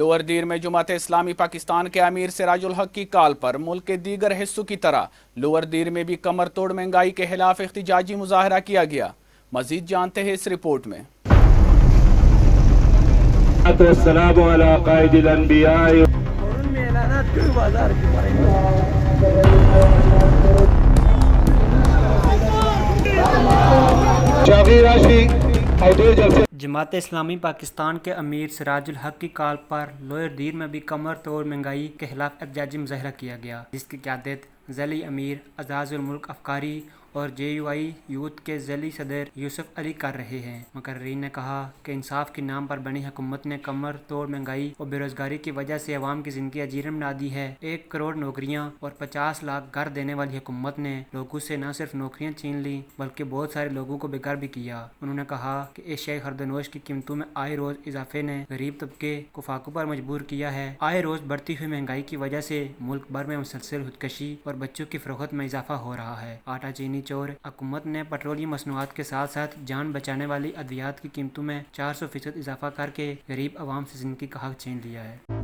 Lower दीर में जुमात इस्लामी पाकिस्तान के अमीर सिराजुल हक की कॉल पर मुल्क के दीगर हिस्सों की तरह लोअर दीर में भी कमर तोड़ महंगाई के खिलाफ एहतजाजी मुजाहरा किया गया। मजीद जानते हैं इस रिपोर्ट में। जमात इस्लामी पाकिस्तान के अमीर सिराजुल हक की कॉल पर लोअर दीर में भी कमर तोड़ महंगाई के खिलाफ एहतजाजी मुजाहरा किया गया, जिसकी क़यादत ज़ैली अमीर अज़ाज़ुल मुल्क अफ़कारी और JUI यूथ के ज़ैली सदर यूसुफ अली कर रहे हैं। मुकर्रीन ने कहा कि इंसाफ के नाम पर बनी हुकूमत ने कमर तोड़ महंगाई और बेरोजगारी की वजह से अवाम की जिंदगी अजीरन बना दी है। 1 करोड़ नौकरियां और 50 लाख घर देने वाली हुकूमत ने लोगों से न सिर्फ नौकरियां छीन ली बल्कि बहुत सारे लोगों को बेघर भी किया। उन्होंने कहा कि एशियाई खरदनोश की कीमतों में आए रोज इजाफे ने गरीब तबके को फाकों पर मजबूर किया है। आए रोज बढ़ती हुई महंगाई की वजह से मुल्क भर में मुसलसल खुदकशी और बच्चों की फरोख्त में इजाफा हो रहा है। आटा चीनी चोर हुकूमत ने पेट्रोलियम मसनूआत के साथ साथ जान बचाने वाली अद्वियात की कीमतों में 400% इजाफा करके गरीब आवाम से जिंदगी का हक छीन लिया है।